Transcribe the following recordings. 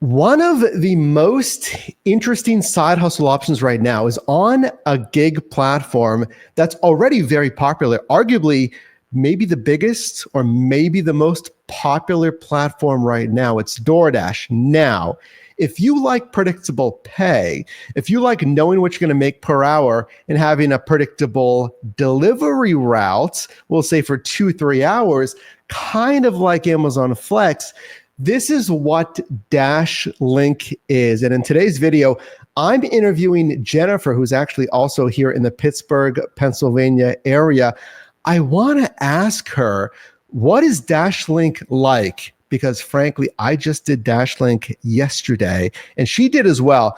One of the most interesting side hustle options right now is on a gig platform that's already very popular, arguably maybe the biggest or maybe the most popular platform right now. It's DoorDash. Now, if you like predictable pay, if you like knowing what you're going to make per hour and having a predictable delivery route, we'll say for 2-3 hours, kind of like Amazon Flex, this is what DashLink is. And in today's video, I'm interviewing Jennifer, who's actually also here in the Pittsburgh, Pennsylvania area. I want to ask her, what is DashLink like? Because frankly, I just did DashLink yesterday and she did as well.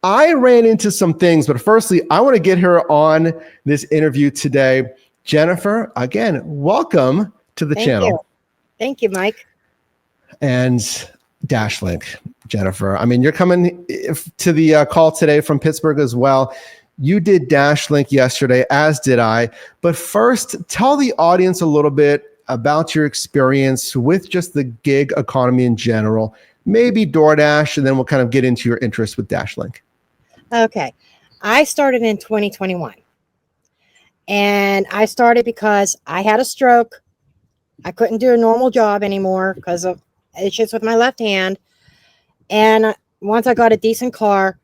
I ran into some things, but firstly, I want to get her on this interview today. Jennifer, again, welcome to the channel. Thank you, Mike. And DashLink, Jennifer. I mean, you're coming to the call today from Pittsburgh as well. You did DashLink yesterday, as did I. But first, tell the audience a little bit about your experience with just the gig economy in general, maybe DoorDash, and then we'll kind of get into your interest with DashLink. Okay. I started in 2021. And I started because I had a stroke. I couldn't do a normal job anymore because of issues with my left hand. And once I got a decent car,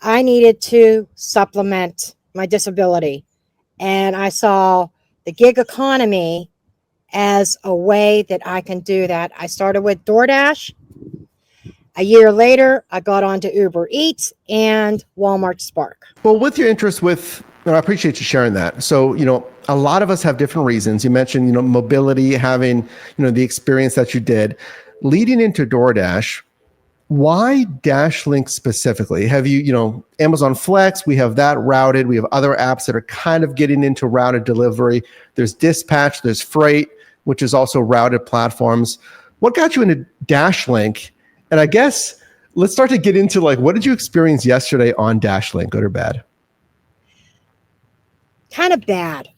I needed to supplement my disability. And I saw the gig economy as a way that I can do that. I started with DoorDash. A year later, I got onto Uber Eats and Walmart Spark. Well, with your interest with, I appreciate you sharing that. So, a lot of us have different reasons. You mentioned, mobility, having, the experience that you did. Leading into DoorDash, why DashLink specifically? Have you, Amazon Flex, we have that routed. We have other apps that are kind of getting into routed delivery. There's Dispatch, there's Freight, which is also routed platforms. What got you into DashLink? And I guess let's start to get into what did you experience yesterday on DashLink, good or bad? Kind of bad,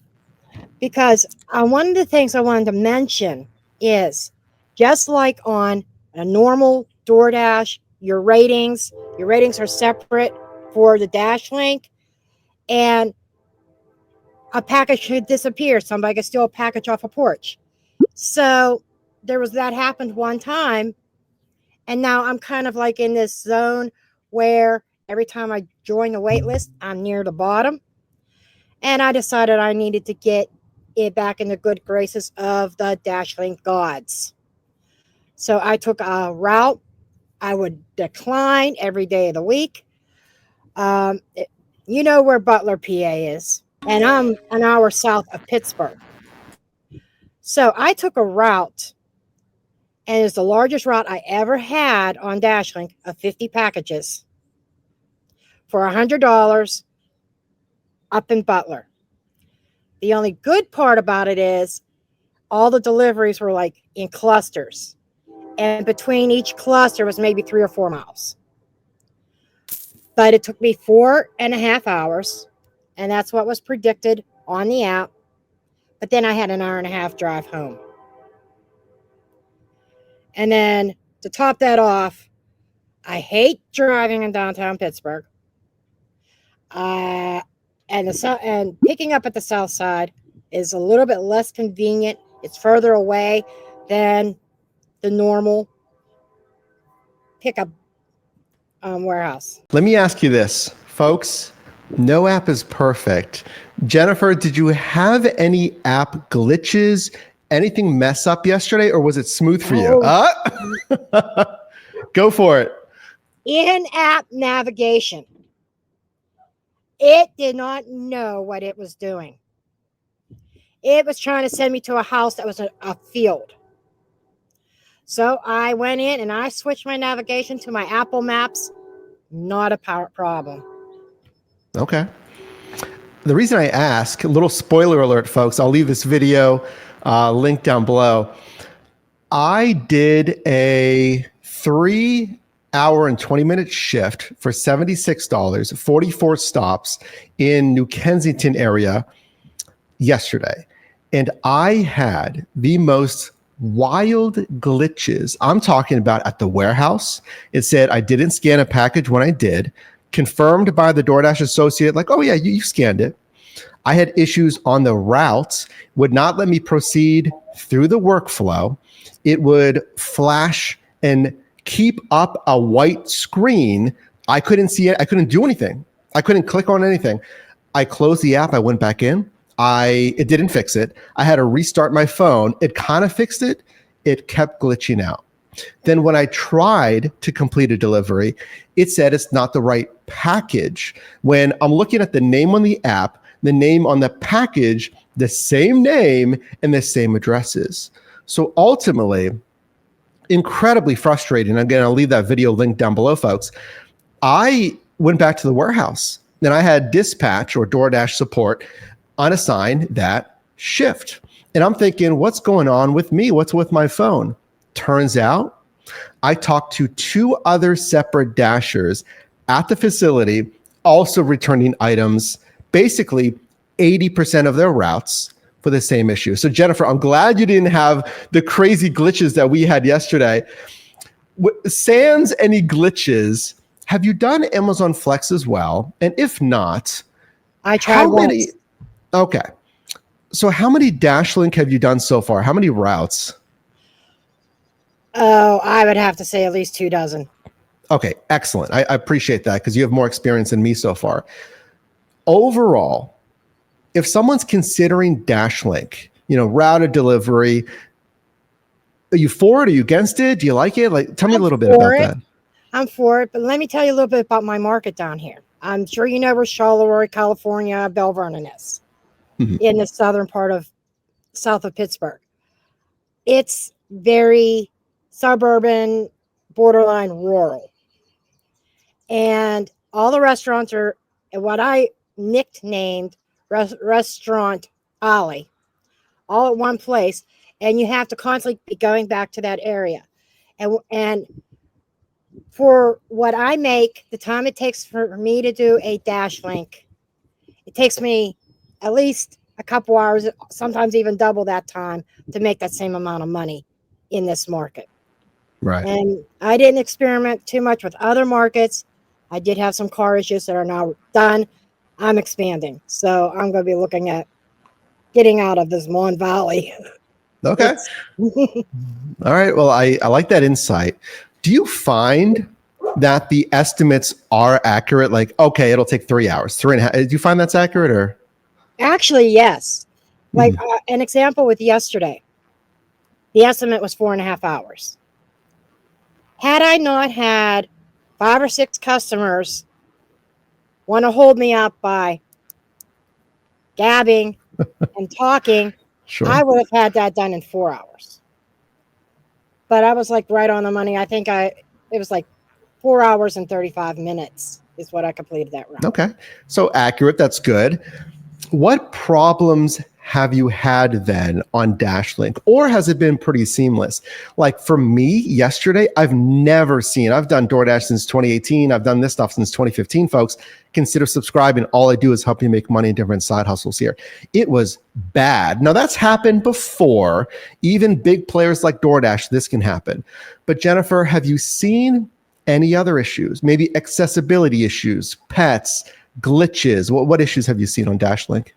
because one of the things I wanted to mention is just like on a normal DoorDash, your ratings are separate for the DashLink, and a package could disappear. Somebody could steal a package off a porch. So that happened one time. And now I'm kind of like in this zone where every time I join the wait list, I'm near the bottom. And I decided I needed to get it back in the good graces of the DashLink gods. So I took a route I would decline every day of the week. You know where Butler, PA is. And I'm an hour south of Pittsburgh. So I took a route, and it's the largest route I ever had on DashLink of 50 packages for $100 up in Butler. The only good part about it is all the deliveries were like in clusters, and between each cluster was maybe 3 or 4 miles. But it took me 4.5 hours, and that's what was predicted on the app. But then I had an 1.5-hour drive home. And then to top that off, I hate driving in downtown Pittsburgh. And picking up at the south side is a little bit less convenient. It's further away than the normal pickup warehouse. Let me ask you this, folks. No app is perfect. Jennifer, did you have any app glitches? Anything mess up yesterday, or was it smooth for you? Go for it. In-app navigation. It did not know what it was doing. It was trying to send me to a house that was a field. So I went in and I switched my navigation to my Apple Maps. Not a problem. Okay. The reason I ask, a little spoiler alert, folks, I'll leave this video link down below. I did a 3-hour and 20-minute shift for $76, 44 stops in New Kensington area yesterday. And I had the most wild glitches. I'm talking about at the warehouse. It said I didn't scan a package when I did, confirmed by the DoorDash associate, like, oh yeah, you scanned it. I had issues on the routes, would not let me proceed through the workflow. It would flash and keep up a white screen. I couldn't see it. I couldn't do anything. I couldn't click on anything. I closed the app. I went back in. It didn't fix it. I had to restart my phone. It kind of fixed it. It kept glitching out. Then when I tried to complete a delivery, it said it's not the right package. When I'm looking at the name on the app, the name on the package, the same name and the same addresses. So ultimately, incredibly frustrating. Again, I'll leave that video link down below, folks. I went back to the warehouse and I had dispatch or DoorDash support unassign that shift. And I'm thinking, what's going on with me? What's with my phone? Turns out I talked to 2 other separate Dashers at the facility, also returning items, basically 80% of their routes for the same issue. So Jennifer, I'm glad you didn't have the crazy glitches that we had yesterday. Sans any glitches, have you done Amazon Flex as well? And if not, I tried once. Okay. So how many DashLink have you done so far? How many routes? Oh, I would have to say at least 2 dozen. Okay, excellent. I appreciate that because you have more experience than me so far. Overall, if someone's considering DashLink, routed delivery, are you for it? Are you against it? Do you like it? Tell me a little bit about that. I'm for it, but let me tell you a little bit about my market down here. I'm sure you know where Charleroi, California, Bell Vernon is, in the southern part of south of Pittsburgh. It's very suburban, borderline rural. And all the restaurants are what I nicknamed Restaurant Alley, all at one place. And you have to constantly be going back to that area. And for what I make, the time it takes for me to do a DashLink, it takes me at least a couple hours, sometimes even double that time to make that same amount of money in this market. Right. And I didn't experiment too much with other markets. I did have some car issues that are now done. I'm expanding. So I'm going to be looking at getting out of this Mon Valley. Okay. All right. Well, I like that insight. Do you find that the estimates are accurate? Like, okay, it'll take 3 hours, 3.5. Do you find that's accurate or? Actually, yes. Like an example with yesterday, the estimate was 4.5 hours. Had I not had 5 or 6 customers want to hold me up by gabbing and talking, Sure. I would have had that done in 4 hours. But I was like right on the money. I think it was like 4 hours and 35 minutes is what I completed that round. Okay. So accurate. That's good. What problems have you had then on DashLink, or has it been pretty seamless? Like for me yesterday, I've done DoorDash since 2018. I've done this stuff since 2015, folks. Consider subscribing. All I do is help you make money in different side hustles here. It was bad. Now that's happened before. Even big players like DoorDash, this can happen. But Jennifer, have you seen any other issues? Maybe accessibility issues, pets, glitches? What issues have you seen on DashLink?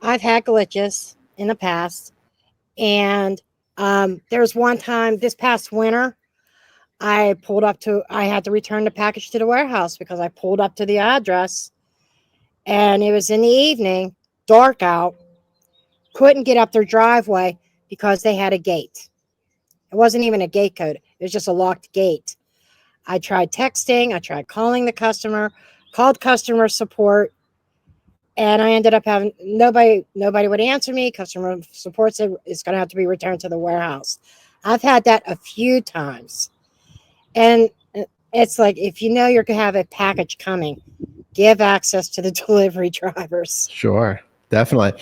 I've had glitches in the past. And there's one time this past winter, I had to return the package to the warehouse because I pulled up to the address and it was in the evening, dark out, couldn't get up their driveway because they had a gate. It wasn't even a gate code. It was just a locked gate. I tried texting. I tried calling the customer, called customer support, and I ended up having nobody would answer me. Customer support said it's going to have to be returned to the warehouse. I've had that a few times. And it's like, if you know you're going to have a package coming, give access to the delivery drivers. Sure, definitely.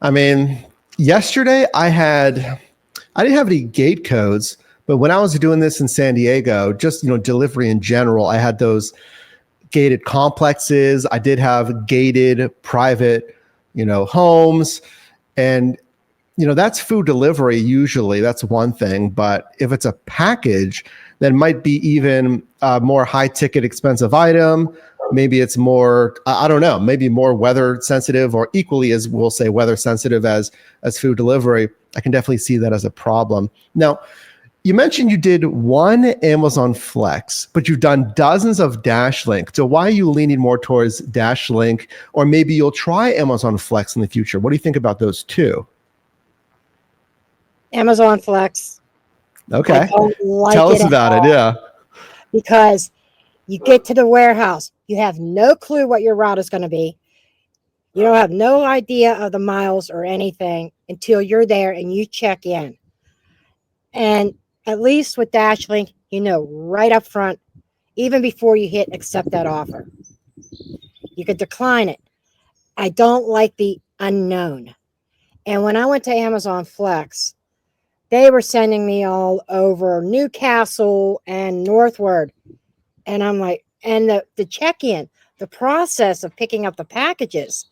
I mean, yesterday I didn't have any gate codes, but when I was doing this in San Diego, just, delivery in general, I had those gated complexes. I did have gated private, homes. And, that's food delivery. Usually that's one thing, but if it's a package, then might be even more high ticket expensive item. Maybe it's more, I don't know, maybe more weather sensitive, or equally as we'll say weather sensitive as food delivery. I can definitely see that as a problem. Now, you mentioned you did one Amazon Flex, but you've done dozens of DashLink. So why are you leaning more towards DashLink? Or maybe you'll try Amazon Flex in the future. What do you think about those two? Amazon Flex. Okay. I don't like Tell us it at about it. all Yeah. because you get to the warehouse, you have no clue what your route is going to be. You don't have no idea of the miles or anything until you're there and you check in. And at least with DashLink, you know right up front, even before you hit accept that offer. You could decline it. I don't like the unknown. And when I went to Amazon Flex, they were sending me all over Newcastle and northward. And I'm like, and the check-in, the process of picking up the packages,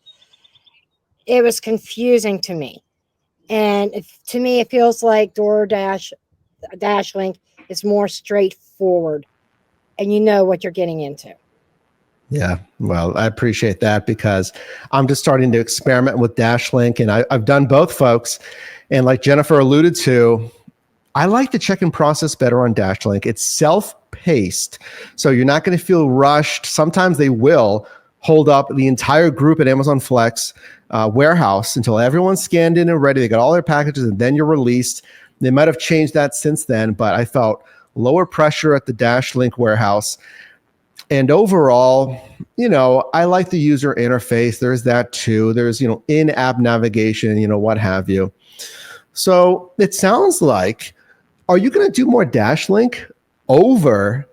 it was confusing to me. And to me, it feels like DoorDash DashLink is more straightforward, and you know what you're getting into. Yeah, well, I appreciate that because I'm just starting to experiment with DashLink, and I've done both, folks. And like Jennifer alluded to, I like the check-in process better on DashLink. It's self-paced, so you're not going to feel rushed. Sometimes they will hold up the entire group at Amazon Flex warehouse until everyone's scanned in and ready. They got all their packages, and then you're released. They might have changed that since then, but I felt lower pressure at the DashLink warehouse. And overall, I like the user interface. There's that too. There's, in-app navigation, what have you. So it sounds like, are you going to do more DashLink over,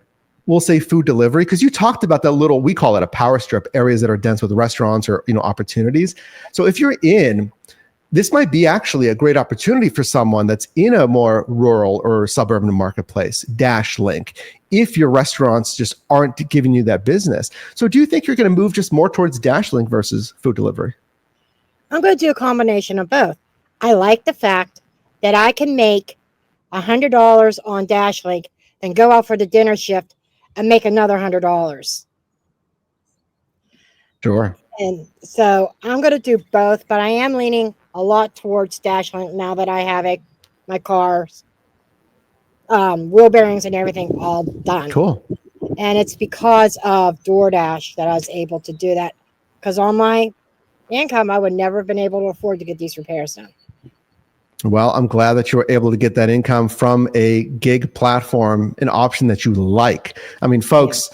we'll say, food delivery? Because you talked about that little, we call it a power strip, areas that are dense with restaurants or, opportunities. So if you're in, this might be actually a great opportunity for someone that's in a more rural or suburban marketplace, DashLink, if your restaurants just aren't giving you that business. So do you think you're going to move just more towards DashLink versus food delivery? I'm going to do a combination of both. I like the fact that I can make $100 on DashLink, then go out for the dinner shift and make another $100. Sure. And so I'm going to do both, but I am leaning a lot towards DashLink now that I have my car's wheel bearings and everything all done. Cool. And it's because of DoorDash that I was able to do that. Because on my income, I would never have been able to afford to get these repairs done. Well, I'm glad that you were able to get that income from a gig platform, an option that you like. I mean, folks,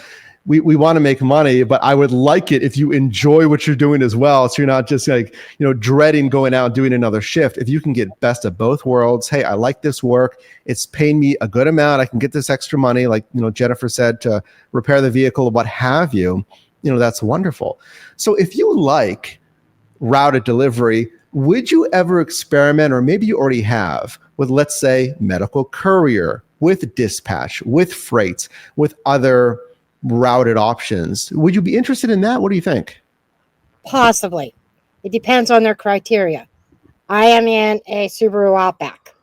we want to make money, but I would like it if you enjoy what you're doing as well. So you're not just like, dreading going out and doing another shift. If you can get best of both worlds, hey, I like this work. It's paying me a good amount. I can get this extra money, like, Jennifer said, to repair the vehicle, what have you. That's wonderful. So if you like routed delivery, would you ever experiment, or maybe you already have, with, let's say, medical courier, with dispatch, with freight, with other routed options? Would you be interested in that? What do you think? Possibly. It depends on their criteria. I am in a Subaru Outback,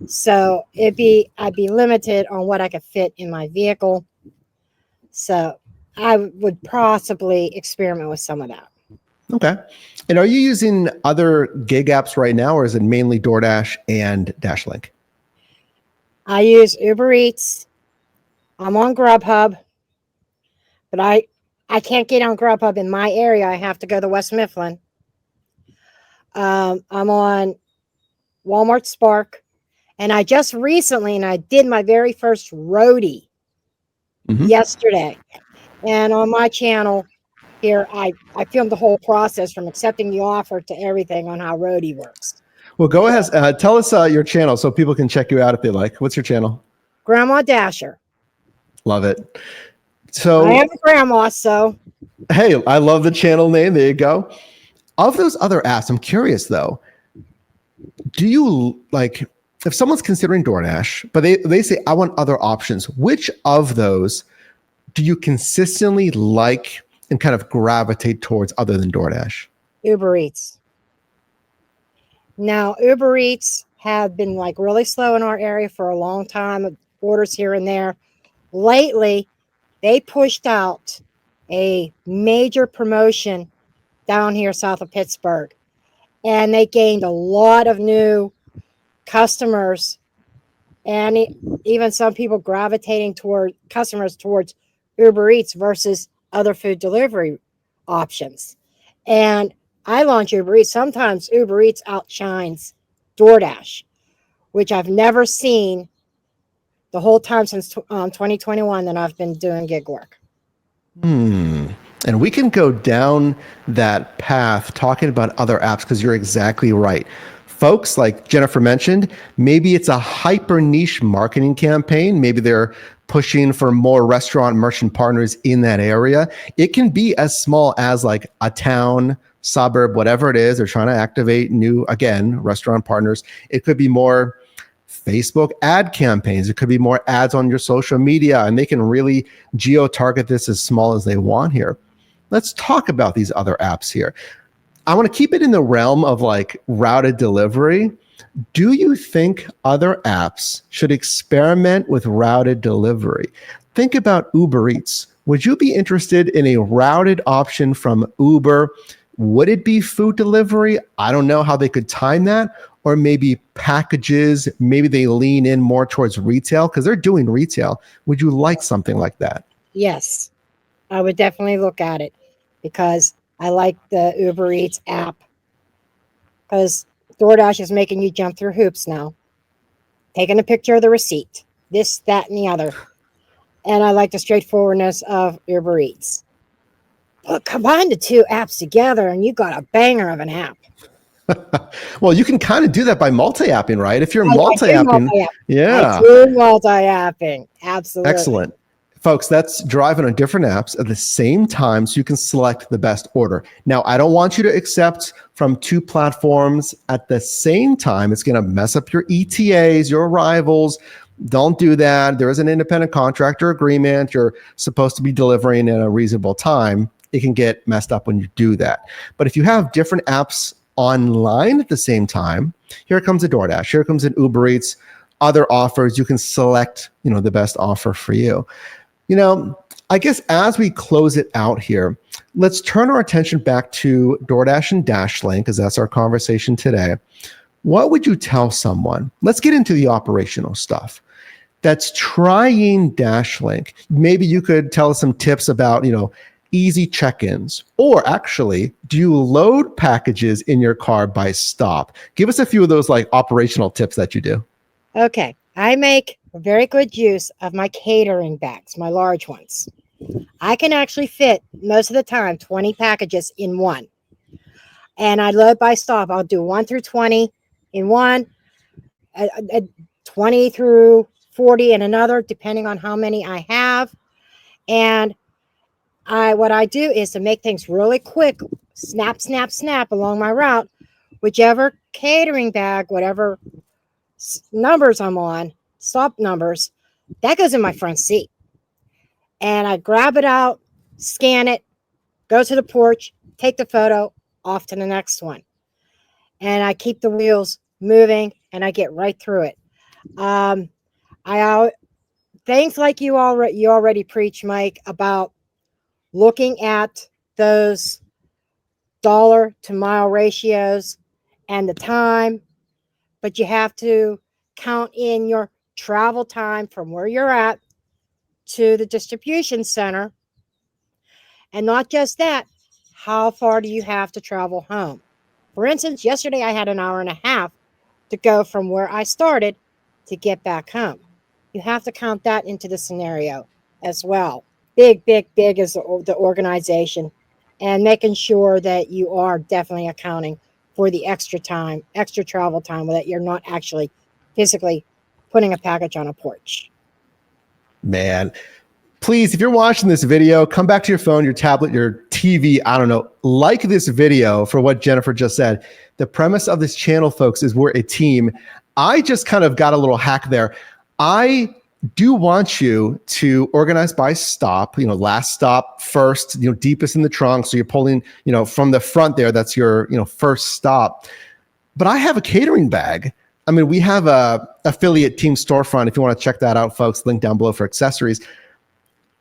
so I'd be limited on what I could fit in my vehicle. So I would possibly experiment with some of that. Okay. And are you using other gig apps right now, or is it mainly DoorDash and DashLink? I use Uber Eats. I'm on Grubhub, but I can't get on Grubhub in my area. I have to go to West Mifflin. I'm on Walmart Spark, and I just recently, and I did my very first roadie yesterday. And on my channel here, I filmed the whole process from accepting the offer to everything on how roadie works. Well, go ahead. Tell us your channel so people can check you out if they like. What's your channel? Grandma Dasher. Love it. So I am a grandma, so. Hey, I love the channel name. There you go. Of those other apps, I'm curious though, do you like, if someone's considering DoorDash, but they say, I want other options, which of those do you consistently like and kind of gravitate towards other than DoorDash? Uber Eats. Now, Uber Eats have been like really slow in our area for a long time, orders here and there. Lately, they pushed out a major promotion down here south of Pittsburgh, and they gained a lot of new customers, and even some people gravitating toward customers towards Uber Eats versus other food delivery options. And I launch Uber Eats. Sometimes Uber Eats outshines DoorDash, which I've never seen the whole time since 2021 that I've been doing gig work. And we can go down that path talking about other apps because you're exactly right. Folks, like Jennifer mentioned, maybe it's a hyper niche marketing campaign. Maybe they're pushing for more restaurant merchant partners in that area. It can be as small as like a town, suburb, whatever it is. They're trying to activate new, again, restaurant partners. It could be more Facebook ad campaigns. It could be more ads on your social media, and they can really geo-target this as small as they want here. Let's talk about these other apps here. I want to keep it in the realm of like routed delivery. Do you think other apps should experiment with routed delivery? Think about Uber Eats. Would you be interested in a routed option from Uber? Would it be food delivery? I don't know how they could time that. Or maybe packages, maybe they lean in more towards retail because they're doing retail. Would you like something like that? Yes, I would definitely look at it because I like the Uber Eats app, because DoorDash is making you jump through hoops now. Taking a picture of the receipt, this, that, and the other. And I like the straightforwardness of Uber Eats. But combine the two apps together and you got a banger of an app. Well, you can kind of do that by multi-apping, right? If you're multi-apping, yeah. I do multi-apping, absolutely. Excellent. Folks, that's driving on different apps at the same time so you can select the best order. Now, I don't want you to accept from two platforms at the same time. It's going to mess up your ETAs, your arrivals. Don't do that. There is an independent contractor agreement. You're supposed to be delivering in a reasonable time. It can get messed up when you do that. But if you have different apps online at the same time, here comes a DoorDash, here comes an Uber Eats, other offers, you can select, the best offer for you. I guess as we close it out here, let's turn our attention back to DoorDash and DashLink, because that's our conversation today. What would you tell someone? Let's get into the operational stuff that's trying DashLink. Maybe you could tell us some tips about, easy check-ins, or actually, do you load packages in your car by stop? Give us a few of those like operational tips that you do. Okay, I make very good use of my catering bags, my large ones. I can actually fit most of the time 20 packages in one, and I load by stop. I'll do 1 through 20 in one, 20 through 40 in another, depending on how many I have. And what I do is to make things really quick, snap, snap, snap along my route, whichever catering bag, whatever numbers I'm on, stop numbers, that goes in my front seat. And I grab it out, scan it, go to the porch, take the photo, off to the next one. And I keep the wheels moving and I get right through it. Things like you already preach, Mike, about looking at those dollar to mile ratios and the time, but you have to count in your travel time from where you're at to the distribution center. And not just that, how far do you have to travel home? For instance, yesterday I had an hour and a half to go from where I started to get back home. You have to count that into the scenario as well. Big is the organization, and making sure that you are definitely accounting for the extra travel time, that you're not actually physically putting a package on a porch. Man, please, if you're watching this video, come back to your phone, your tablet, your TV, I don't know, like this video for what Jennifer just said. The premise of this channel, folks, is we're a team. I just kind of got a little hack there. I do want you to organize by stop, last stop first, deepest in the trunk. So you're pulling, from the front there, that's your, first stop. but I have a catering bag. I mean, we have a affiliate team storefront. If you want to check that out, folks, link down below for accessories.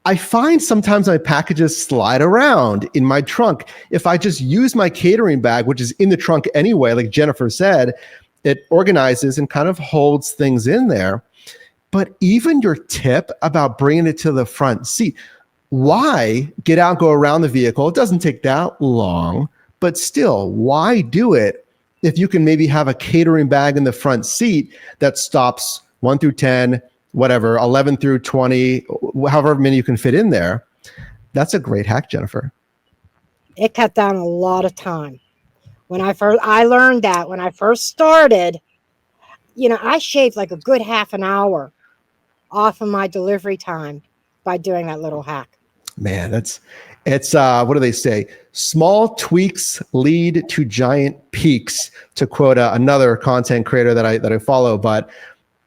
I find sometimes my packages slide around in my trunk. If I just use my catering bag, which is in the trunk anyway, like Jennifer said, it organizes and kind of holds things in there. But even your tip about bringing it to the front seat, why get out, go around the vehicle? It doesn't take that long, but still, why do it if you can maybe have a catering bag in the front seat that stops 1 through 10, whatever, 11 through 20, however many you can fit in there? That's a great hack, Jennifer. It cut down a lot of time. I learned that when I first started, I shaved like a good half an hour off of my delivery time by doing that little hack. Man, it's what do they say? Small tweaks lead to giant peaks, to quote another content creator that I follow. But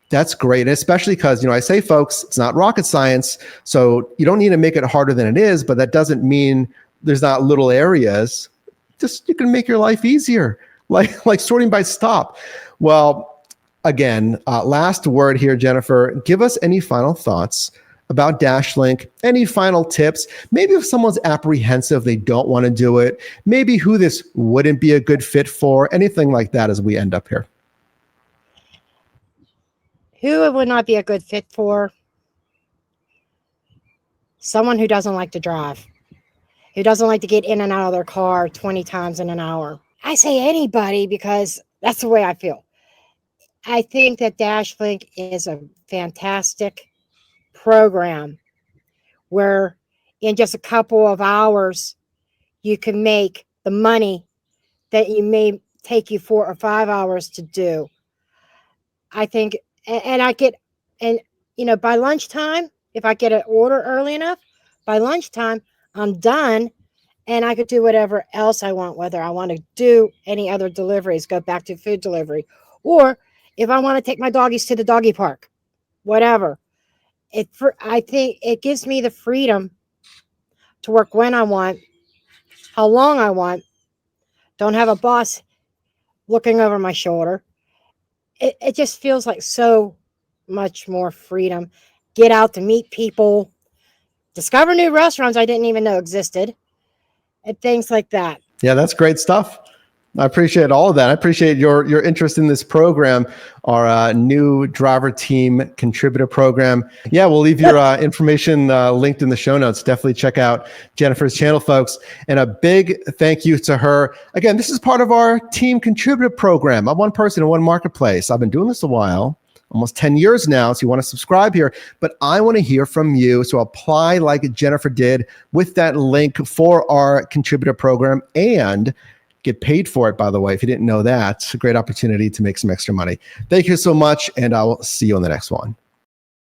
that's great, and especially because I say, folks, it's not rocket science, so you don't need to make it harder than it is. But that doesn't mean there's not little areas. Just you can make your life easier, like sorting by stop. Well, again, last word here, Jennifer. Give us any final thoughts about DashLink, any final tips, maybe if someone's apprehensive, they don't want to do it, maybe who this wouldn't be a good fit for, anything like that as we end up here. Who it would not be a good fit for? Someone who doesn't like to drive, who doesn't like to get in and out of their car 20 times in an hour. I say anybody because that's the way I feel. I think that DashLink is a fantastic program where in just a couple of hours you can make the money that you may take you 4 or 5 hours to do. I think, by lunchtime, if I get an order early enough, by lunchtime I'm done and I could do whatever else I want, whether I want to do any other deliveries, go back to food delivery, or if I want to take my doggies to the doggy park, whatever. I think it gives me the freedom to work when I want, how long I want, don't have a boss looking over my shoulder. It just feels like so much more freedom. Get out to meet people, discover new restaurants I didn't even know existed, and things like that. Yeah, that's great stuff. I appreciate all of that. I appreciate your interest in this program, our new driver team contributor program. Yeah, we'll leave your information linked in the show notes. Definitely check out Jennifer's channel, folks. And a big thank you to her. Again, this is part of our team contributor program. I'm one person in one marketplace. I've been doing this a while, almost 10 years now. So you want to subscribe here, but I want to hear from you. So apply like Jennifer did with that link for our contributor program and get paid for it, by the way. If you didn't know that, it's a great opportunity to make some extra money. Thank you so much, and I will see you on the next one.